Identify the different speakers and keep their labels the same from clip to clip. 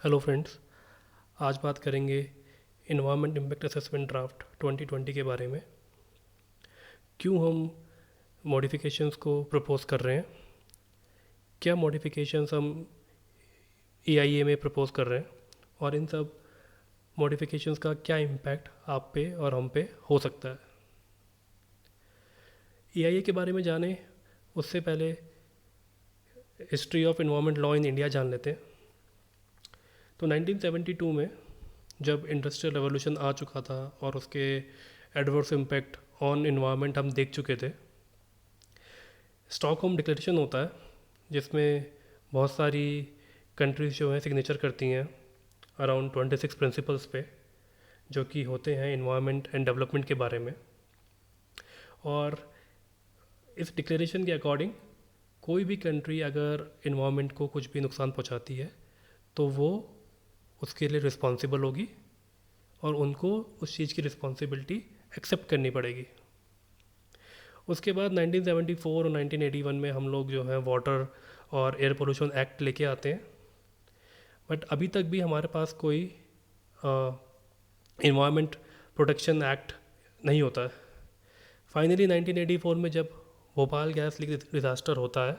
Speaker 1: Hello friends. आज बात करेंगे इन्वायरमेंट इम्पैक्ट असेसमेंट ड्राफ्ट 2020 के बारे में। क्यों हम मॉडिफिकेशंस को प्रपोज कर रहे हैं, क्या मॉडिफिकेशंस हम EIA में प्रपोज कर रहे हैं, और इन सब मॉडिफिकेशंस का क्या इम्पैक्ट आप पे और हम पे हो सकता है। EIA के बारे में जाने उससे पहले history of environment law in India जान लेते हैं। तो 1972 में जब इंडस्ट्रियल रेवोल्यूशन आ चुका था और उसके एडवर्स इम्पैक्ट ऑन इन्वायरमेंट हम देख चुके थे, स्टॉकहोम डिक्लेरेशन होता है जिसमें बहुत सारी कंट्रीज़ जो हैं सिग्नेचर करती हैं अराउंड 26 प्रिंसिपल्स पे, जो कि होते हैं इन्वायरमेंट एंड डेवलपमेंट के बारे में। और इस डिक्लेरेशन के अकॉर्डिंग कोई भी कंट्री अगर इन्वायरमेंट को कुछ भी नुकसान पहुंचाती है तो वो उसके लिए रिस्पॉन्सिबल होगी और उनको उस चीज़ की रिस्पॉन्सिबिलिटी एक्सेप्ट करनी पड़ेगी। उसके बाद 1974 और 1981 में हम लोग जो है वाटर और एयर पोल्यूशन एक्ट लेके आते हैं, बट अभी तक भी हमारे पास कोई इन्वायरमेंट प्रोटेक्शन एक्ट नहीं होता है। फाइनली 1984 में जब भोपाल गैस लीक डिज़ास्टर होता है,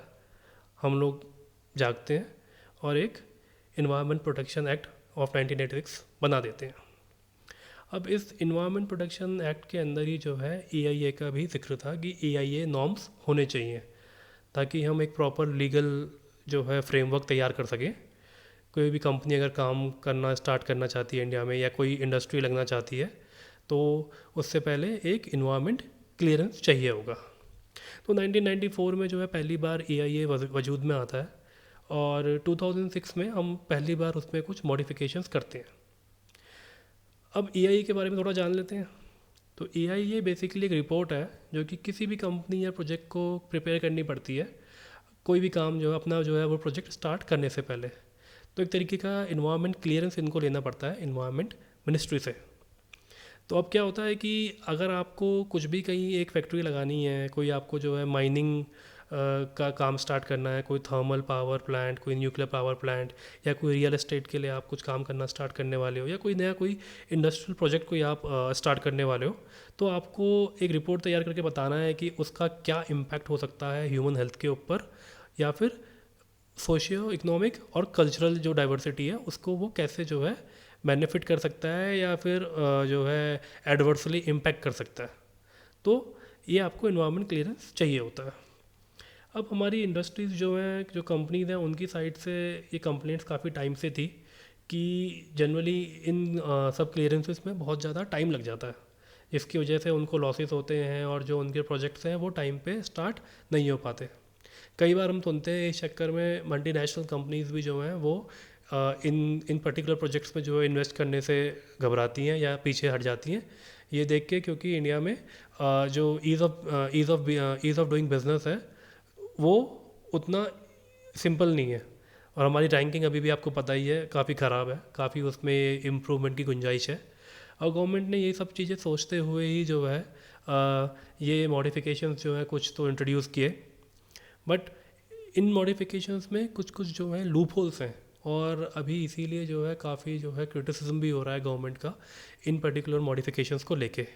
Speaker 1: हम लोग जागते हैं और एक इन्वायरमेंट प्रोटेक्शन एक्ट ऑफ 1986 बना देते हैं। अब इस इन्वायरमेंट प्रोटेक्शन एक्ट के अंदर ही जो है EIA का भी जिक्र था कि EIA नॉर्म्स होने चाहिए ताकि हम एक प्रॉपर लीगल जो है फ्रेमवर्क तैयार कर सकें। कोई भी कंपनी अगर काम करना स्टार्ट करना चाहती है इंडिया में या कोई इंडस्ट्री लगना चाहती है तो उससे पहले एक इन्वायरमेंट क्लियरेंस चाहिए होगा। तो 1994 में जो है पहली बार EIA वजूद में आता है और 2006 में हम पहली बार उसमें कुछ मॉडिफिकेशंस करते हैं। अब EIA के बारे में थोड़ा जान लेते हैं। तो EIA बेसिकली एक रिपोर्ट है जो कि किसी भी कंपनी या प्रोजेक्ट को प्रिपेयर करनी पड़ती है, कोई भी काम जो है अपना जो है वो प्रोजेक्ट स्टार्ट करने से पहले। तो एक तरीके का इन्वायरमेंट क्लियरेंस इनको लेना पड़ता है इन्वायरमेंट मिनिस्ट्री से। तो अब क्या होता है कि अगर आपको कुछ भी कहीं एक फैक्ट्री लगानी है, कोई आपको जो है माइनिंग का काम स्टार्ट करना है, कोई थर्मल पावर प्लांट, कोई न्यूक्लियर पावर प्लांट, या कोई रियल एस्टेट के लिए आप कुछ काम करना स्टार्ट करने वाले हो, या कोई नया कोई इंडस्ट्रियल प्रोजेक्ट कोई आप स्टार्ट करने वाले हो, तो आपको एक रिपोर्ट तैयार करके बताना है कि उसका क्या इम्पैक्ट हो सकता है ह्यूमन हेल्थ के ऊपर, या फिर सोशियो इकोनॉमिक और कल्चरल जो डाइवर्सिटी है उसको वो कैसे जो है बेनिफिट कर सकता है या फिर जो है एडवर्सली इम्पैक्ट कर सकता है। तो ये आपको इन्वायरमेंट क्लियरेंस चाहिए होता है। अब हमारी इंडस्ट्रीज़ जो हैं, जो कंपनीज़ हैं, उनकी साइड से ये कंप्लेंट्स काफ़ी टाइम से थी कि जनरली इन सब क्लियरेंसेस में बहुत ज़्यादा टाइम लग जाता है, जिसकी वजह से उनको लॉसेस होते हैं और जो उनके प्रोजेक्ट्स हैं वो टाइम पे स्टार्ट नहीं हो पाते। कई बार हम सुनते हैं इस चक्कर में मल्टीनेशनल कंपनीज भी जो हैं वो इन पर्टिकुलर प्रोजेक्ट्स में जो है इन्वेस्ट करने से घबराती हैं या पीछे हट जाती हैं, ये देख के क्योंकि इंडिया में जो ईज़ ऑफ डूइंग बिजनेस है वो उतना सिंपल नहीं है, और हमारी रैंकिंग अभी भी आपको पता ही है काफ़ी ख़राब है, काफ़ी उसमें इम्प्रूवमेंट की गुंजाइश है। और गवर्नमेंट ने ये सब चीज़ें सोचते हुए ही जो है ये मॉडिफिकेशंस जो है कुछ तो इंट्रोड्यूस किए, बट इन मॉडिफिकेशंस में कुछ कुछ जो है लूप होल्स हैं, और अभी इसीलिए जो है काफ़ी जो है क्रिटिसिज्म भी हो रहा है गवर्नमेंट का इन पर्टिकुलर मॉडिफिकेशंस को लेके।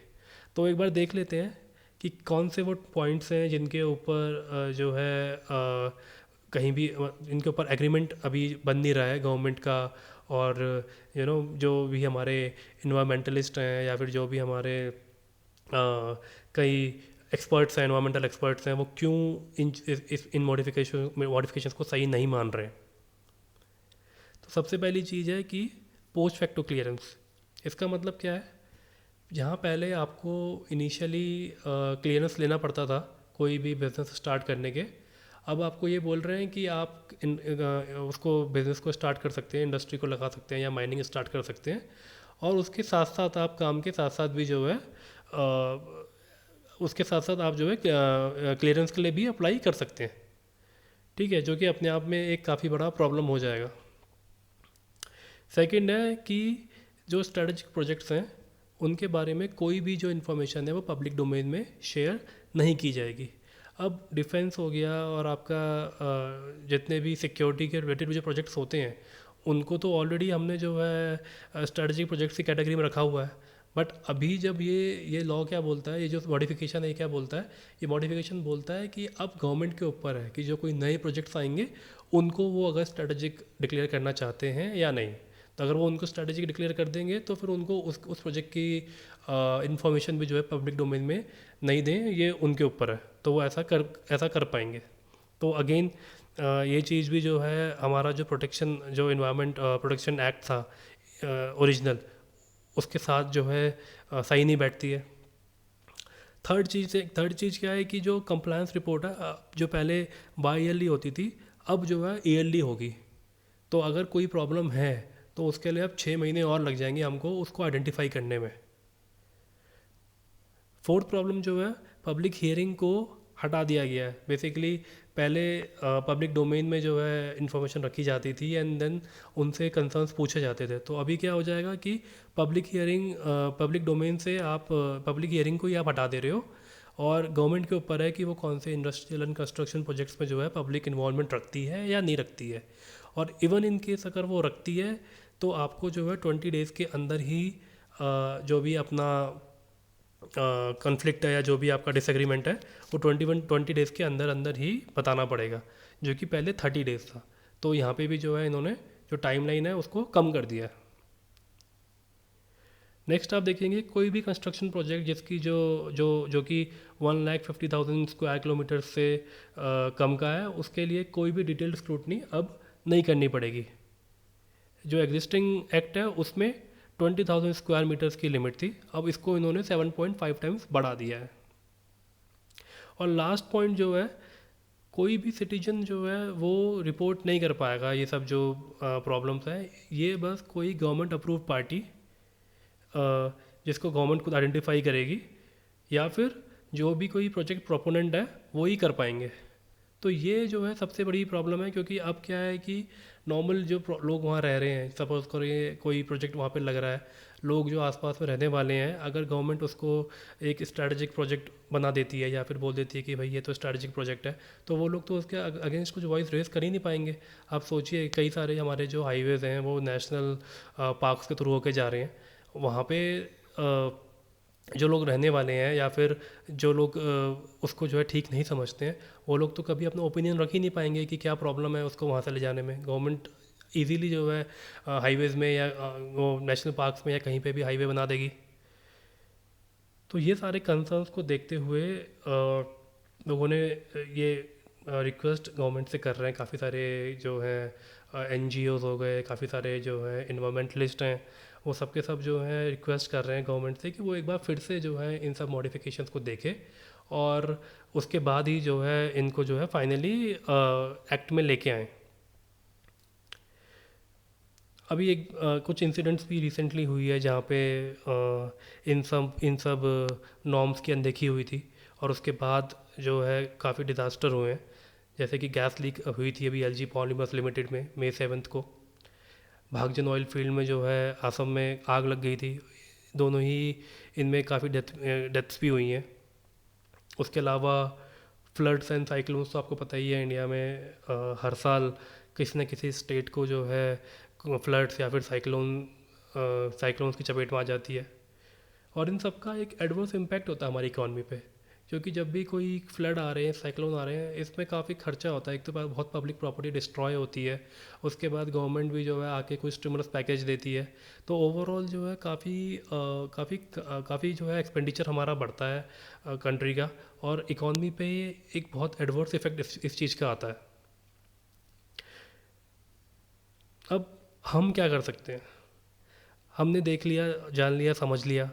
Speaker 1: तो एक बार देख लेते हैं कि कौन से वो पॉइंट्स हैं जिनके ऊपर जो है कहीं भी इनके ऊपर एग्रीमेंट अभी बन नहीं रहा है गवर्नमेंट का, और जो भी हमारे इन्वायरमेंटलिस्ट हैं या फिर जो भी हमारे कई एक्सपर्ट्स हैं, एनवायरमेंटल एक्सपर्ट्स हैं, वो क्यों इन मॉडिफिकेशन को सही नहीं मान रहे हैं। तो सबसे पहली चीज़ है कि पोस्ट फैक्टो क्लियरेंस। इसका मतलब क्या है, जहाँ पहले आपको इनिशियली क्लियरेंस लेना पड़ता था कोई भी बिज़नेस स्टार्ट करने के, अब आपको ये बोल रहे हैं कि आप उसको बिज़नेस को स्टार्ट कर सकते हैं, इंडस्ट्री को लगा सकते हैं या माइनिंग स्टार्ट कर सकते हैं, और उसके साथ साथ आप काम के साथ साथ भी जो है उसके साथ साथ आप जो है क्लियरेंस के लिए भी अप्लाई कर सकते हैं। ठीक है, जो कि अपने आप में एक काफ़ी बड़ा प्रॉब्लम हो जाएगा। सेकंड है कि जो स्ट्रेटजिक प्रोजेक्ट्स हैं उनके बारे में कोई भी जो इन्फॉर्मेशन है वो पब्लिक डोमेन में शेयर नहीं की जाएगी। अब डिफेंस हो गया और आपका जितने भी सिक्योरिटी के रिलेटेड जो प्रोजेक्ट्स होते हैं उनको तो ऑलरेडी हमने जो है स्ट्रेटजिक प्रोजेक्ट्स की कैटेगरी में रखा हुआ है। बट अभी जब ये लॉ क्या बोलता है, ये जो मॉडिफिकेशन है क्या बोलता है, ये मॉडिफिकेशन बोलता है कि अब गवर्नमेंट के ऊपर है कि जो कोई नए प्रोजेक्ट्स आएंगे उनको वो अगर स्ट्रेटजिक डिक्लेयर करना चाहते हैं या नहीं। तो अगर वो उनको स्ट्रेटजिक डिक्लेयर कर देंगे तो फिर उनको उस प्रोजेक्ट की इंफॉर्मेशन भी जो है पब्लिक डोमेन में नहीं दें, ये उनके ऊपर है। तो वो ऐसा कर पाएंगे। तो अगेन ये चीज़ भी जो है हमारा जो प्रोटेक्शन, जो इन्वायरमेंट प्रोटेक्शन एक्ट था ओरिजिनल, उसके साथ जो है सही नहीं बैठती है। थर्ड चीज़ क्या है कि जो कंप्लायंस रिपोर्ट है जो पहले बाई ईयरली होती थी, अब जो है ईयरली होगी। तो अगर कोई प्रॉब्लम है तो उसके लिए अब 6 महीने और लग जाएंगे हमको उसको आइडेंटिफाई करने में। फोर्थ प्रॉब्लम जो है, पब्लिक हियरिंग को हटा दिया गया है। बेसिकली पहले पब्लिक डोमेन में जो है इंफॉर्मेशन रखी जाती थी एंड देन उनसे कंसर्न्स पूछे जाते थे। तो अभी क्या हो जाएगा कि पब्लिक डोमेन से आप पब्लिक हियरिंग को ही आप हटा दे रहे हो, और गवर्नमेंट के ऊपर है कि वो कौन से इंडस्ट्रियल एंड कंस्ट्रक्शन प्रोजेक्ट्स में जो है पब्लिक इन्वॉल्वमेंट रखती है या नहीं रखती है। और इवन इन केस अगर वो रखती है तो आपको जो है 20 डेज़ के अंदर ही जो भी अपना कॉन्फ्लिक्ट है या जो भी आपका डिसएग्रीमेंट है वो 20 डेज़ के अंदर अंदर ही बताना पड़ेगा, जो कि पहले 30 डेज़ था। तो यहाँ पे भी जो है इन्होंने जो टाइमलाइन है उसको कम कर दिया है। नेक्स्ट आप देखेंगे कोई भी कंस्ट्रक्शन प्रोजेक्ट जिसकी जो जो जो कि 1,50,000 स्क्वायर किलोमीटर से कम का है, उसके लिए कोई भी डिटेल्ड स्क्रूटनी अब नहीं करनी पड़ेगी। जो एग्जिस्टिंग एक्ट है उसमें 20,000 स्क्वायर मीटर्स की लिमिट थी, अब इसको इन्होंने 7.5 टाइम्स बढ़ा दिया है। और लास्ट पॉइंट जो है, कोई भी सिटीजन जो है वो रिपोर्ट नहीं कर पाएगा ये सब जो प्रॉब्लम्स हैं। ये बस कोई गवर्नमेंट अप्रूव पार्टी जिसको गवर्नमेंट खुद आइडेंटिफाई करेगी, या फिर जो भी कोई प्रोजेक्ट प्रोपोनेंट है वो ही कर पाएंगे। तो ये जो है सबसे बड़ी प्रॉब्लम है, क्योंकि अब क्या है कि नॉर्मल जो लोग वहाँ रह रहे हैं, सपोज करिए कोई प्रोजेक्ट वहाँ पे लग रहा है, लोग जो आसपास में रहने वाले हैं, अगर गवर्नमेंट उसको एक स्ट्रैटेजिक प्रोजेक्ट बना देती है या फिर बोल देती है कि भाई ये तो स्ट्रैटेजिक प्रोजेक्ट है, तो वो लोग तो उसके अगेंस्ट कुछ वॉइस रेस कर ही नहीं पाएंगे। आप सोचिए कई सारे हमारे जो हाईवेज़ हैं वो नेशनल पार्क्स के थ्रू होके जा रहे हैं, वहाँ पे जो लोग रहने वाले हैं या फिर जो लोग उसको जो है ठीक नहीं समझते हैं, वो लोग तो कभी अपना ओपिनियन रख ही नहीं पाएंगे कि क्या प्रॉब्लम है उसको वहाँ से ले जाने में। गवर्नमेंट इजीली जो है हाईवेज़ में या वो नेशनल पार्क्स में या कहीं पे भी हाईवे बना देगी। तो ये सारे कंसर्न्स को देखते हुए लोगों ने ये रिक्वेस्ट गवर्नमेंट से कर रहे हैं। काफ़ी सारे जो हैं NGOs हो गए, काफ़ी सारे जो है इन्वायरमेंटलिस्ट हैं, वो सब के सब जो है रिक्वेस्ट कर रहे हैं गवर्नमेंट से कि वो एक बार फिर से जो है इन सब मॉडिफिकेशंस को देखे और उसके बाद ही जो है इनको जो है फाइनली एक्ट में लेके आएँ। अभी एक कुछ इंसिडेंट्स भी रिसेंटली हुई है जहाँ पे इन सब नॉर्म्स की अनदेखी हुई थी और उसके बाद जो है काफ़ी डिज़ास्टर हुए हैं। जैसे कि गैस लीक हुई थी अभी LG पॉलीमर्स लिमिटेड में May 7 को। भागजन ऑयल फील्ड में जो है असम में आग लग गई थी। दोनों ही इनमें काफ़ी डेथ्स भी हुई हैं। उसके अलावा फ्लड्स एंड साइक्लोन्स तो आपको पता ही है, इंडिया में हर साल किसी न किसी स्टेट को जो है फ्लड्स या फिर साइक्लोन्स की चपेट में आ जाती है। और इन सब का एक एडवर्स इम्पैक्ट होता है हमारी इकॉनमी पे, क्योंकि जब भी कोई फ्लड आ रहे हैं, साइक्लोन आ रहे हैं, इसमें काफ़ी खर्चा होता है। एक तो बहुत पब्लिक प्रॉपर्टी डिस्ट्रॉय होती है, उसके बाद गवर्नमेंट भी जो है आके कुछ स्टिमुलस पैकेज देती है। तो ओवरऑल जो है काफ़ी जो है एक्सपेंडिचर हमारा बढ़ता है कंट्री का, और इकॉनमी पे एक बहुत एडवर्स इफेक्ट इस चीज़ का आता है। अब हम क्या कर सकते हैं? हमने देख लिया, जान लिया, समझ लिया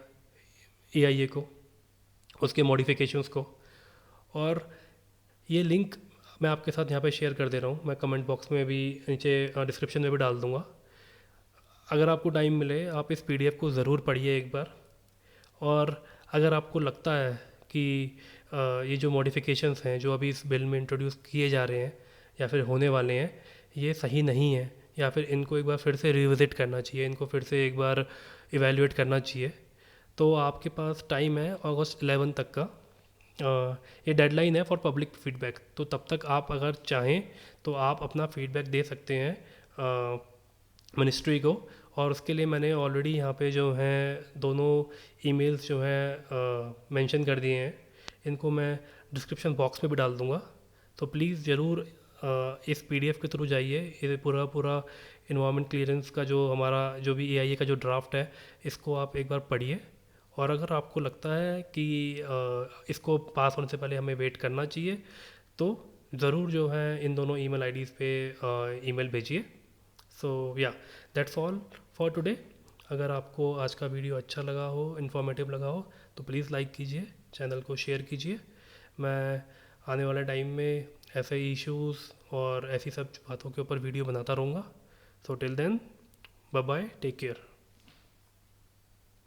Speaker 1: AIA को, उसके मॉडिफिकेशंस को, और ये लिंक मैं आपके साथ यहाँ पे शेयर कर दे रहा हूँ। मैं कमेंट बॉक्स में भी, नीचे डिस्क्रिप्शन में भी डाल दूँगा। अगर आपको टाइम मिले आप इस PDF को ज़रूर पढ़िए एक बार। और अगर आपको लगता है कि ये जो मॉडिफिकेशंस हैं जो अभी इस बिल में इंट्रोड्यूस किए जा रहे हैं या फिर होने वाले हैं, ये सही नहीं है, या फिर इनको एक बार फिर से रिविज़िट करना चाहिए, इनको फिर से एक बार इवैल्यूएट करना चाहिए, तो आपके पास टाइम है अगस्त 11 तक का। ये डेडलाइन है फॉर पब्लिक फीडबैक। तो तब तक आप अगर चाहें तो आप अपना फीडबैक दे सकते हैं मिनिस्ट्री को। और उसके लिए मैंने ऑलरेडी यहाँ पे जो हैं दोनों ईमेल्स जो हैं मेंशन कर दिए हैं, इनको मैं डिस्क्रिप्शन बॉक्स में भी डाल दूँगा। तो प्लीज़ ज़रूर इस पीडीएफ के थ्रू जाइए, ये पूरा पूरा इन्वायरमेंट क्लियरेंस का जो हमारा जो भी एआईए का जो ड्राफ्ट है, इसको आप एक बार पढ़िए। और अगर आपको लगता है कि इसको पास होने से पहले हमें वेट करना चाहिए, तो ज़रूर जो है इन दोनों ईमेल आईडीज़ पे ईमेल भेजिए। सो या दैट्स ऑल फॉर टुडे। अगर आपको आज का वीडियो अच्छा लगा हो, इन्फॉर्मेटिव लगा हो, तो प्लीज़ लाइक कीजिए, चैनल को शेयर कीजिए। मैं आने वाले टाइम में ऐसे इश्यूज़ और ऐसी सब बातों के ऊपर वीडियो बनाता रहूँगा। So till then, bye bye, take care.